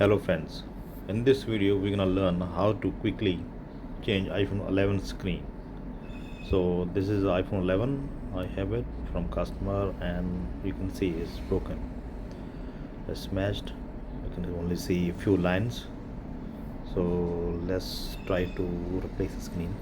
Hello friends, in this video we're gonna learn how to quickly change iPhone 11 screen. So this is iPhone 11. I have it from customer and you can see it's broken. It's smashed. You can only see a few lines. So let's try to replace the screen.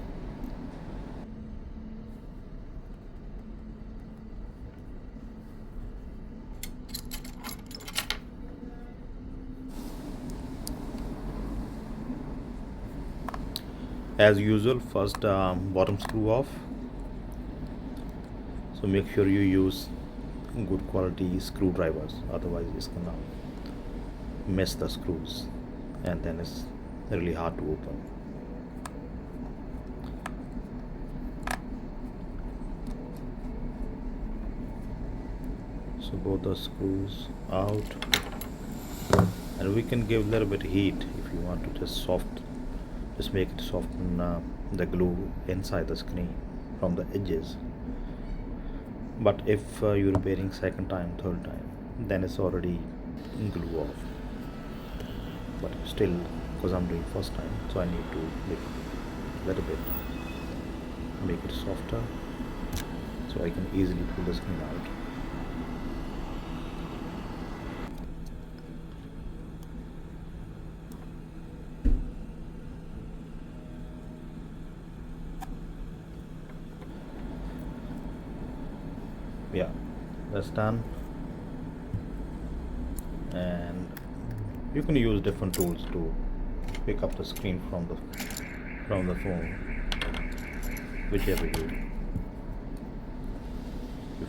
As usual, first bottom screw off. So make sure you use good quality screwdrivers, otherwise it's gonna mess the screws and then it's really hard to open. So both the screws out, and we can give a little bit heat if you want to just make it soften the glue inside the screen from the edges. But if you're repairing second time, third time, then it's already glue off. But still, because I'm doing first time, so I need to make it a little bit, make it softer, so I can easily pull the screen out. Yeah, that's done. And you can use different tools to pick up the screen from the phone, whichever you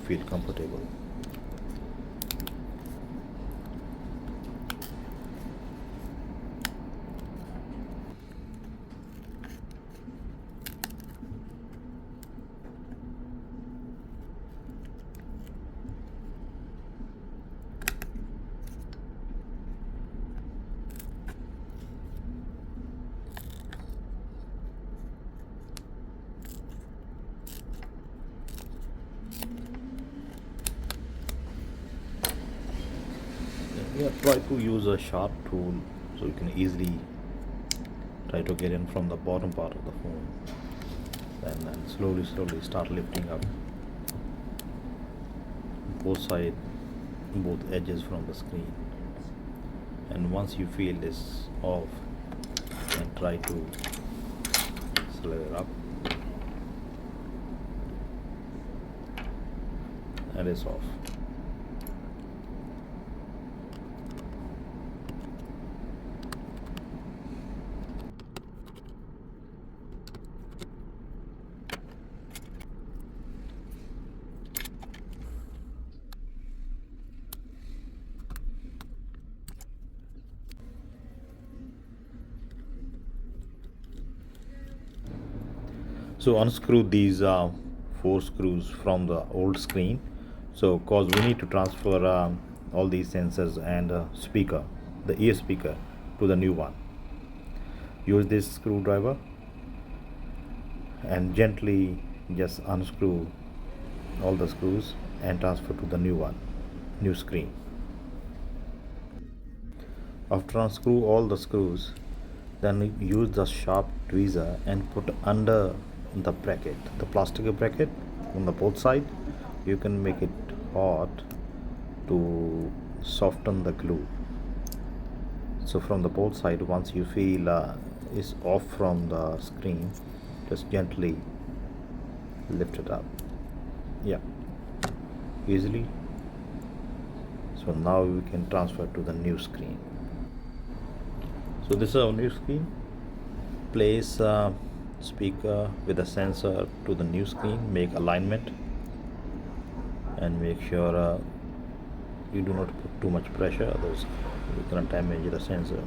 feel comfortable. Yeah, try to use a sharp tool so you can easily try to get in from the bottom part of the phone, and then slowly start lifting up both side, both edges from the screen. And once you feel this off, then try to slide it up, and it's off. So unscrew these four screws from the old screen. So cause we need to transfer all these sensors and speaker, the ear speaker, to the new one. Use this screwdriver and gently just unscrew all the screws and transfer to the new screen. After unscrew all the screws, then use the sharp tweezer and put under the bracket, the plastic bracket on the both side. You can make it hot to soften the glue. So from the both side, once you feel is off from the screen, just gently lift it up. Yeah, easily. So now we can transfer to the new screen. So this is our new screen. Place speaker with a sensor to the new screen. Make alignment and make sure you do not put too much pressure, otherwise you're gonna damage the sensor.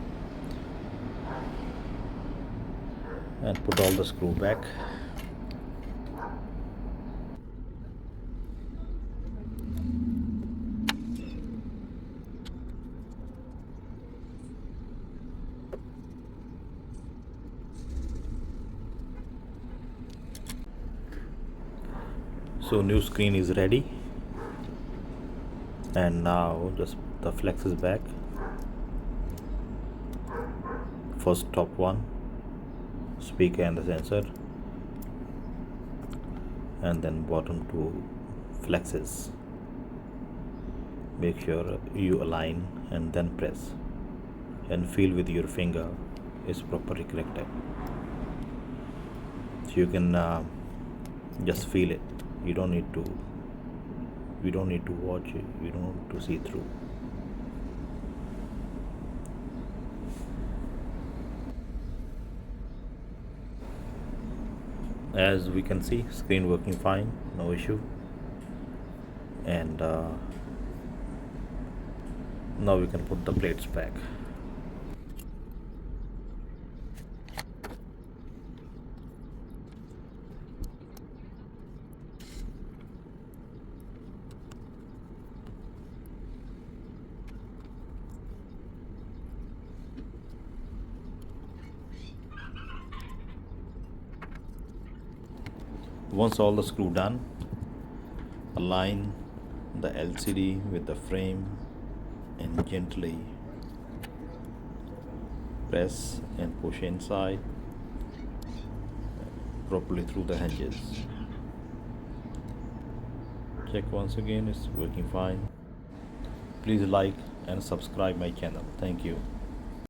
And put all the screw back. So new screen is ready, and now just the flex is back. first top one, speaker and the sensor, and then bottom two flexes. Make sure you align and then press and feel with your finger is properly connected. So you can just feel it. You don't need to watch it. You don't need to see through. As we can see, screen working fine, no issue. And now we can put the plates back. Once all the screw done, align the LCD with the frame and gently press and push inside properly through the hinges. Check once again, it's working fine. Please like and subscribe my channel. Thank you.